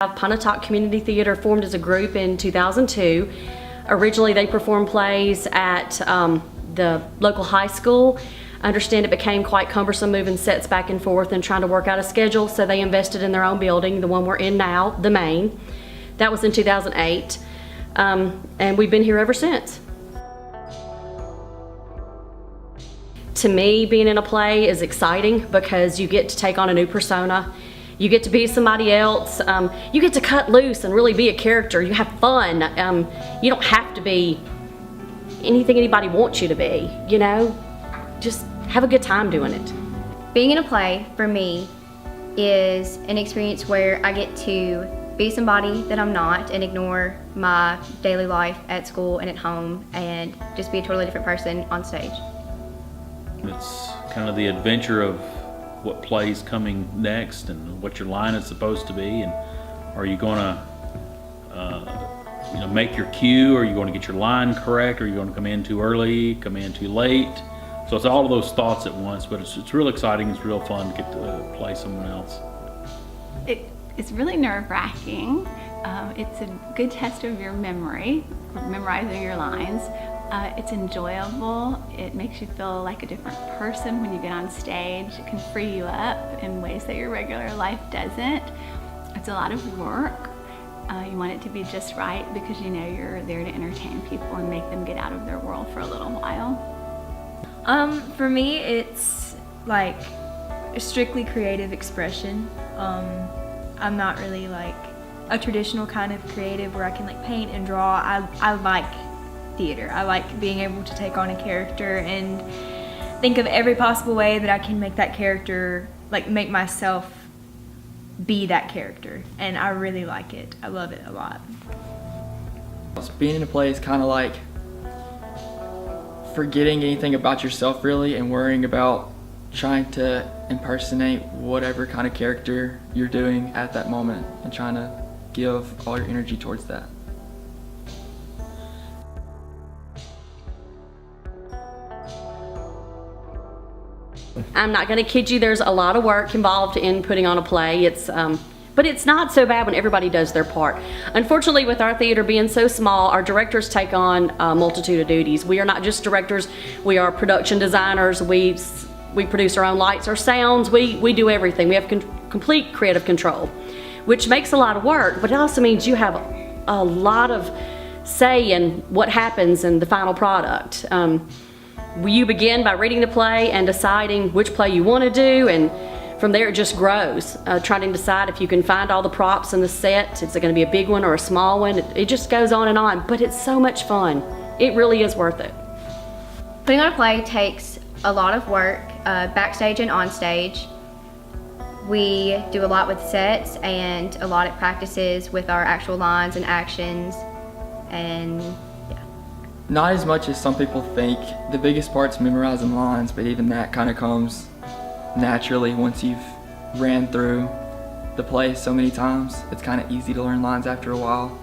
Pontotoc Community Theater formed as a group in 2002. Originally they performed plays at the local high school. I understand it became quite cumbersome moving sets back and forth and trying to work out a schedule, so they invested in their own building, the one we're in now, the main. That was in 2008, and we've been here ever since. To me, being in a play is exciting because you get to take on a new persona. You get to be somebody else. You get to cut loose and really be a character. You have fun. You don't have to be anything anybody wants you to be, you know? Just have a good time doing it. Being in a play, for me, is an experience where I get to be somebody that I'm not and ignore my daily life at school and at home and just be a totally different person on stage. It's kind of the adventure of what play's coming next and what your line is supposed to be, and are you going to make your cue? Are you going to get your line correct? Are you going to come in too early, come in too late? So it's all of those thoughts at once, but it's real exciting. It's real fun to get to play someone else. It's really nerve-wracking. It's a good test of your memory, memorizing your lines. It's enjoyable. It makes you feel like a different person when you get on stage. It can free you up in ways that your regular life doesn't. It's a lot of work. You want it to be just right because you know you're there to entertain people and make them get out of their world for a little while. For me, it's like a strictly creative expression. I'm not really like a traditional kind of creative where I can like paint and draw. I like theater. I like being able to take on a character and think of every possible way that I can make that character, like make myself be that character, and I really like it. I love it a lot. Being in a play is kind of like forgetting anything about yourself really and worrying about trying to impersonate whatever kind of character you're doing at that moment and trying to give all your energy towards that. I'm not going to kid you, there's a lot of work involved in putting on a play. But it's not so bad when everybody does their part. Unfortunately, with our theater being so small, our directors take on a multitude of duties. We are not just directors, we are production designers, we produce our own lights, our sounds, we do everything. We have complete creative control, which makes a lot of work, but it also means you have a lot of say in what happens in the final product. You begin by reading the play and deciding which play you want to do, and from there it just grows. Trying to decide if you can find all the props in the set. Is it going to be a big one or a small one? It just goes on and on, but it's so much fun. It really is worth it. Putting on a play takes a lot of work, backstage and on stage. We do a lot with sets and a lot of practices with our actual lines and actions, and Not as much as some people think. The biggest part's memorizing lines, but even that kind of comes naturally once you've ran through the play so many times. It's kind of easy to learn lines after a while.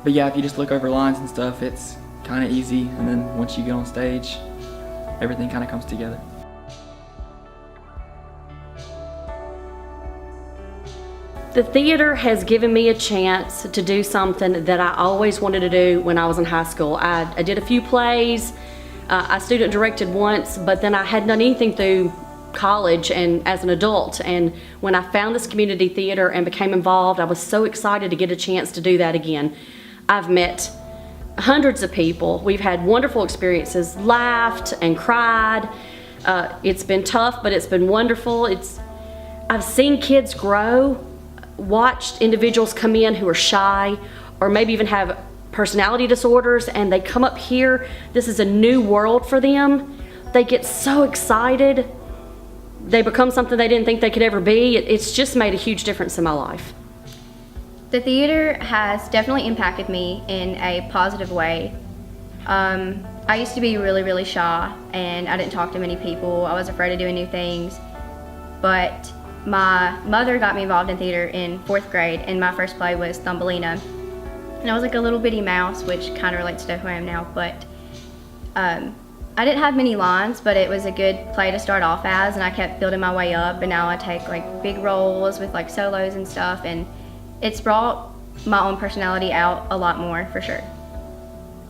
But yeah, if you just look over lines and stuff, it's kind of easy, and then once you get on stage, everything kind of comes together. The theater has given me a chance to do something that I always wanted to do when I was in high school. I did a few plays, I student directed once, but then I hadn't done anything through college and as an adult. And when I found this community theater and became involved, I was so excited to get a chance to do that again. I've met hundreds of people. We've had wonderful experiences, laughed and cried. It's been tough, but it's been wonderful. I've seen kids grow, watched individuals come in who are shy or maybe even have personality disorders, and they come up here. This is a new world for them. They get so excited. They become something they didn't think they could ever be. It's just made a huge difference in my life. the theater has definitely impacted me in a positive way. I used to be really, really shy, and I didn't talk to many people. I was afraid of doing new things, but my mother got me involved in theater in 4th grade, and my first play was Thumbelina. And I was like a little bitty mouse, which kind of relates to who I am now, but I didn't have many lines, but it was a good play to start off as, and I kept building my way up, and now I take like big roles with like solos and stuff, and It's brought my own personality out a lot more, for sure.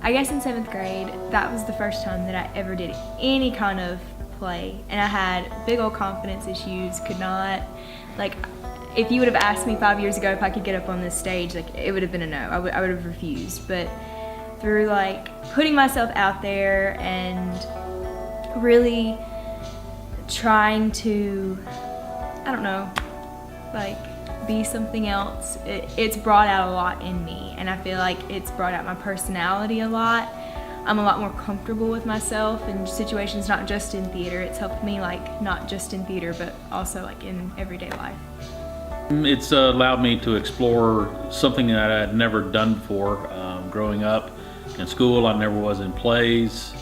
I guess in 7th grade, that was the first time that I ever did any kind of play, and I had big old confidence issues, could not, like, if you would have asked me 5 years ago if I could get up on this stage, like, it would have been a no. I would have refused. But through, like, putting myself out there and really trying to, I don't know, like, be something else, it's brought out a lot in me, and I feel like it's brought out my personality a lot. I'm a lot more comfortable with myself in situations, not just in theater. It's helped me, like, not just in theater, but also, like, in everyday life. It's allowed me to explore something that I had never done before. Growing up in school, I never was in plays.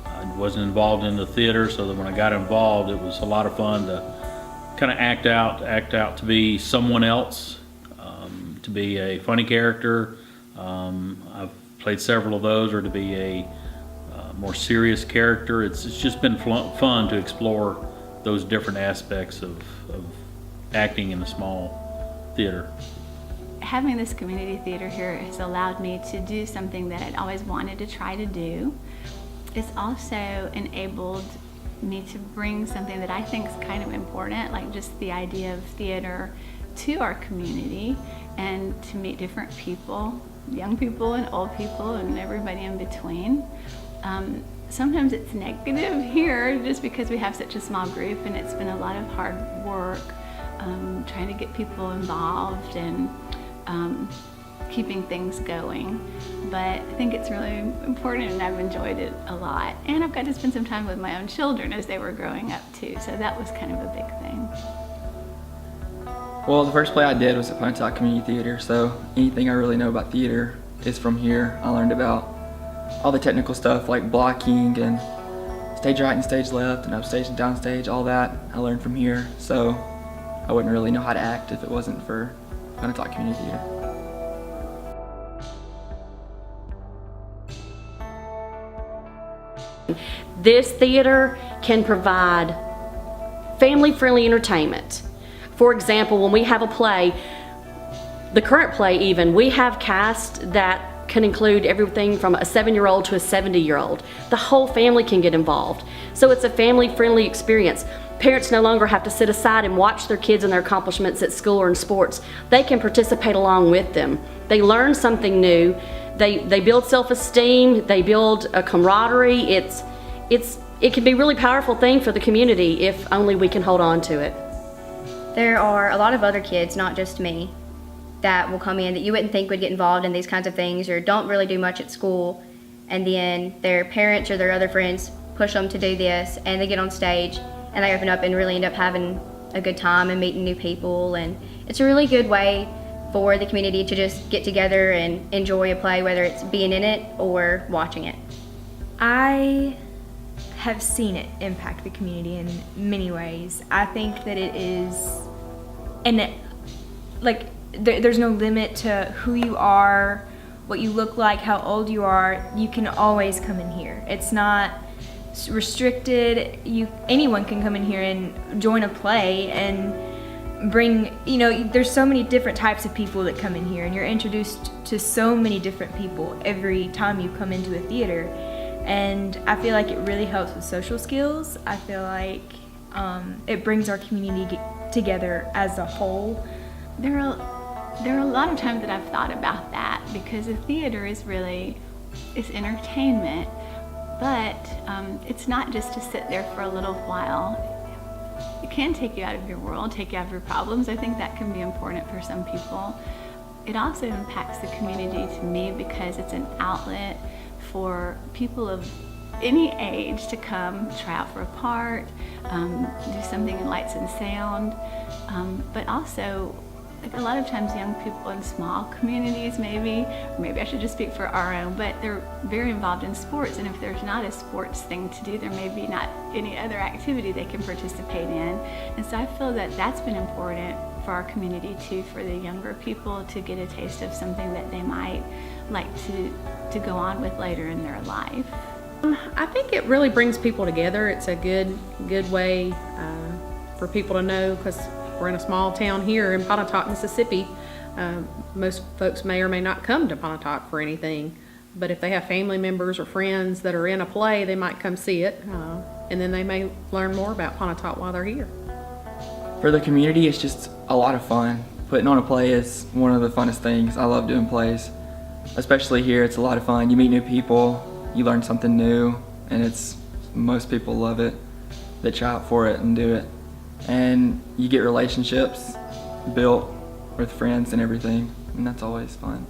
I wasn't involved in the theater, so that when I got involved, it was a lot of fun to kind of act out to be someone else, to be a funny character. I've played several of those, or to be a more serious character. It's just been fun to explore those different aspects of acting in a small theater. Having this community theater here has allowed me to do something that I'd always wanted to try to do. It's also enabled me to bring something that I think is kind of important, like just the idea of theater, to our community, and to meet different people, young people and old people and everybody in between. Sometimes it's negative here just because we have such a small group, and it's been a lot of hard work trying to get people involved and keeping things going. But I think it's really important, and I've enjoyed it a lot. And I've got to spend some time with my own children as they were growing up too, so that was kind of a big thing. Well, the first play I did was at Pontotoc Community Theater, so anything I really know about theater is from here. I learned about all the technical stuff like blocking and stage right and stage left and upstage and downstage, all that I learned from here. So I wouldn't really know how to act if it wasn't for Pontotoc Community Theater. This theater can provide family-friendly entertainment. For example, when we have a play, the current play even, we have cast that can include everything from a 7-year-old to a 70-year-old. The whole family can get involved. So it's a family-friendly experience. Parents no longer have to sit aside and watch their kids and their accomplishments at school or in sports. They can participate along with them. They learn something new. They build self-esteem. They build a camaraderie. It can be a really powerful thing for the community if only we can hold on to it. There are a lot of other kids, not just me, that will come in that you wouldn't think would get involved in these kinds of things or don't really do much at school, and then their parents or their other friends push them to do this, and they get on stage and they open up and really end up having a good time and meeting new people, and it's a really good way for the community to just get together and enjoy a play, whether it's being in it or watching it. I have seen it impact the community in many ways. I think that it is, and like there's no limit to who you are, what you look like, how old you are. You can always come in here. It's not restricted. Anyone can come in here and join a play and bring, there's so many different types of people that come in here, and you're introduced to so many different people every time you come into a theater. And I feel like it really helps with social skills. I feel like it brings our community together as a whole. There are a lot of times that I've thought about that, because the theater is entertainment, but it's not just to sit there for a little while. It can take you out of your world, take you out of your problems. I think that can be important for some people. It also impacts the community to me because it's an outlet for people of any age to come try out for a part, do something in lights and sound, but also like a lot of times young people in small communities maybe I should just speak for our own, but they're very involved in sports, and if there's not a sports thing to do, there may be not any other activity they can participate in. And so I feel that that's been important for our community too, for the younger people to get a taste of something that they might like to go on with later in their life. I think it really brings people together. It's a good way for people to know, because we're in a small town here in Pontotoc, Mississippi. Most folks may or may not come to Pontotoc for anything, but if they have family members or friends that are in a play, they might come see it, and then they may learn more about Pontotoc while they're here. For the community, it's just a lot of fun. Putting on a play is one of the funnest things. I love doing plays, especially here. It's a lot of fun. You meet new people, you learn something new, and most people love it. They try out for it and do it, and you get relationships built with friends and everything, and that's always fun.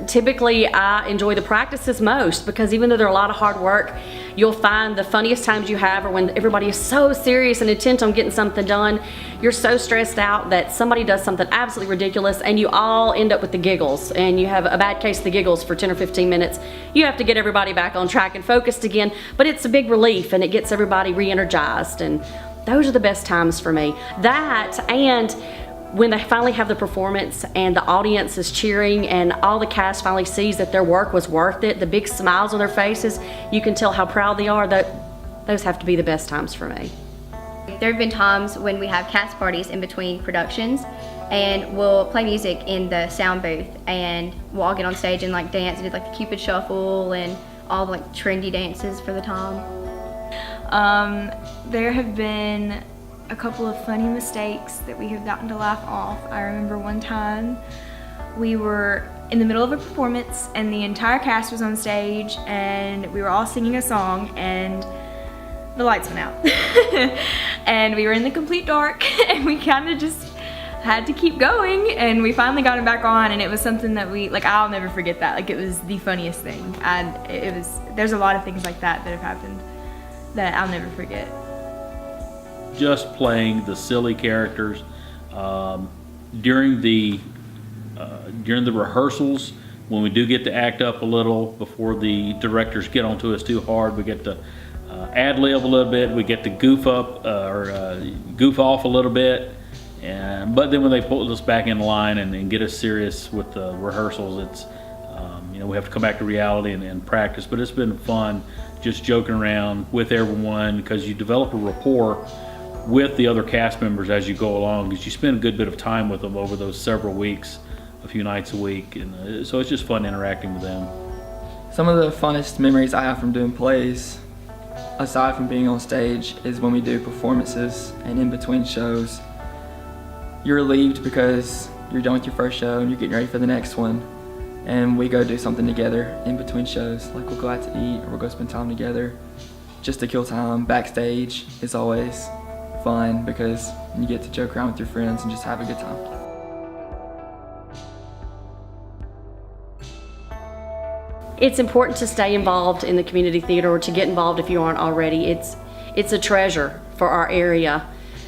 Typically, I enjoy the practices most because even though they're a lot of hard work, you'll find the funniest times you have are when everybody is so serious and intent on getting something done. You're so stressed out that somebody does something absolutely ridiculous and you all end up with the giggles, and you have a bad case of the giggles for 10 or 15 minutes. You have to get everybody back on track and focused again, but it's a big relief and it gets everybody re-energized, and those are the best times for me. That, and when they finally have the performance and the audience is cheering and all the cast finally sees that their work was worth it, the big smiles on their faces, you can tell how proud they are. Those have to be the best times for me. There have been times when we have cast parties in between productions, and we'll play music in the sound booth, and we'll all get on stage and like dance and do like the Cupid Shuffle and all the like trendy dances for the time. There have been a couple of funny mistakes that we have gotten to laugh off. I remember one time we were in the middle of a performance and the entire cast was on stage and we were all singing a song and the lights went out. And we were in the complete dark and we kind of just had to keep going, and we finally got it back on, and it was something that I'll never forget that. Like, it was the funniest thing. There's a lot of things like that have happened that I'll never forget. Just playing the silly characters during the rehearsals, when we do get to act up a little before the directors get onto us too hard. We get to ad-lib a little bit. We get to goof up or goof off a little bit, but then when they pull us back in line and get us serious with the rehearsals, it's we have to come back to reality and practice. But it's been fun just joking around with everyone, because you develop a rapport with the other cast members as you go along, because you spend a good bit of time with them over those several weeks, a few nights a week, and so it's just fun interacting with them. Some of the funnest memories I have from doing plays, aside from being on stage, is when we do performances and in between shows. You're relieved because you're done with your first show and you're getting ready for the next one, and we go do something together in between shows. Like, we'll go out to eat or we'll go spend time together just to kill time. Backstage is always fun because you get to joke around with your friends and just have a good time. It's important to stay involved in the community theater, or to get involved if you aren't already. It's a treasure for our area.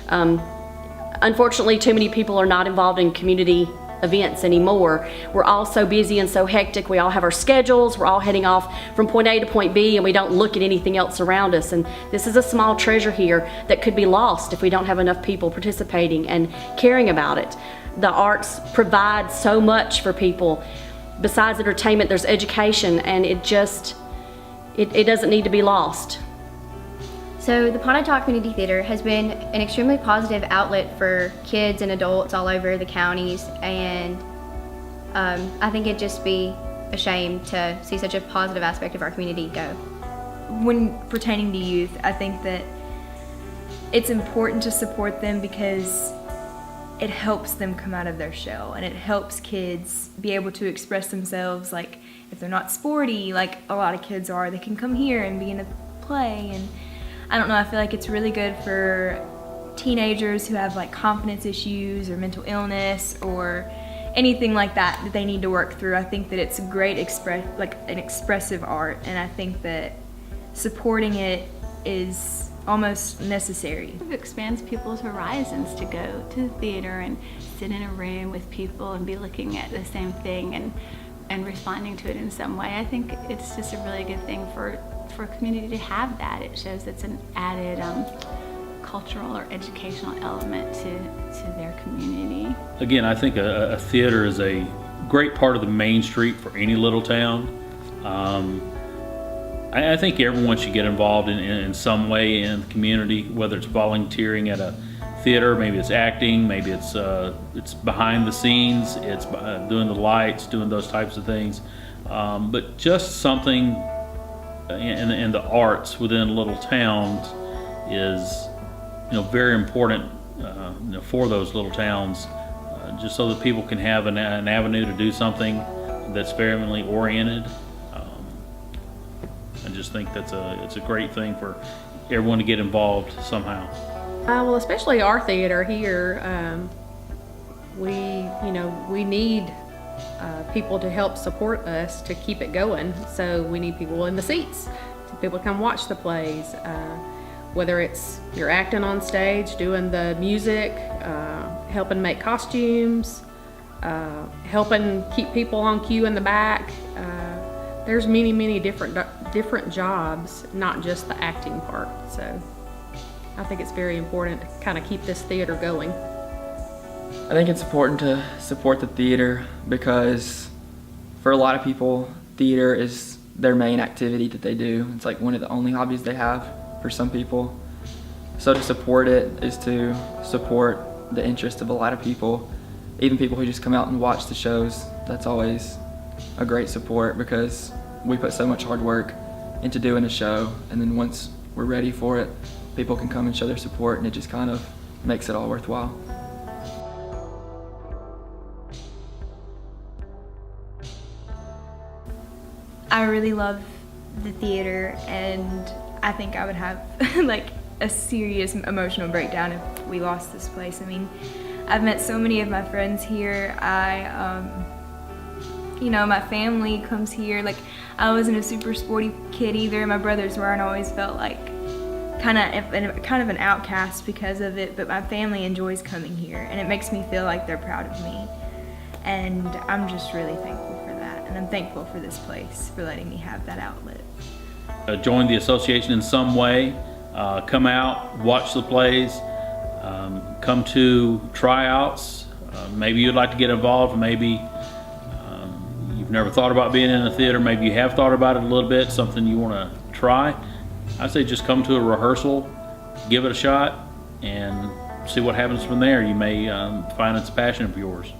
Unfortunately, too many people are not involved in community events anymore. We're all so busy and so hectic. We all have our schedules. We're all heading off from point A to point B, and we don't look at anything else around us. And this is a small treasure here that could be lost if we don't have enough people participating and caring about it. The arts provide so much for people. Besides entertainment, there's education, and it doesn't need to be lost. So the Pontotoc Community Theater has been an extremely positive outlet for kids and adults all over the counties, and I think it'd just be a shame to see such a positive aspect of our community go. When pertaining to youth, I think that it's important to support them because it helps them come out of their shell, and it helps kids be able to express themselves. Like, if they're not sporty, like a lot of kids are, they can come here and be in a play. And I don't know, I feel like it's really good for teenagers who have like confidence issues or mental illness or anything like that they need to work through. I think that it's a great an expressive art, and I think that supporting it is almost necessary. It expands people's horizons to go to the theater and sit in a room with people and be looking at the same thing and responding to it in some way. I think it's just a really good thing for a community to have that. It shows it's an added cultural or educational element to their community. Again, I think a theater is a great part of the main street for any little town. I think everyone should get involved in some way in the community, whether it's volunteering at a theater, maybe it's acting, maybe it's behind the scenes, it's doing the lights, doing those types of things. But just something in the arts within little towns is, very important, for those little towns, just so that people can have an avenue to do something that's family oriented. I just think it's a great thing for everyone to get involved somehow. Well, especially our theater here, we need people to help support us to keep it going. So we need people in the seats, people to come watch the plays. Whether it's you're acting on stage, doing the music, helping make costumes, helping keep people on cue in the back. There's many different jobs, not just the acting part. So I think it's very important to kind of keep this theater going. I think it's important to support the theater because for a lot of people, theater is their main activity that they do. It's like one of the only hobbies they have for some people. So to support it is to support the interest of a lot of people, even people who just come out and watch the shows. That's always a great support because we put so much hard work into doing a show, and then once we're ready for it, people can come and show their support, and it just kind of makes it all worthwhile. I really love the theater, and I think I would have like a serious emotional breakdown if we lost this place. I mean, I've met so many of my friends here. My family comes here. Like, I wasn't a super sporty kid either. My brothers were, and I always felt like kind of an outcast because of it. But my family enjoys coming here, and it makes me feel like they're proud of me. And I'm just really thankful for that. And I'm thankful for this place for letting me have that outlet. Join the association in some way. Come out, watch the plays, come to tryouts. Maybe you'd like to get involved, maybe you've never thought about being in a theater, maybe you have thought about it a little bit, something you want to try. I say just come to a rehearsal, give it a shot, and see what happens from there. You may find it's a passion of yours.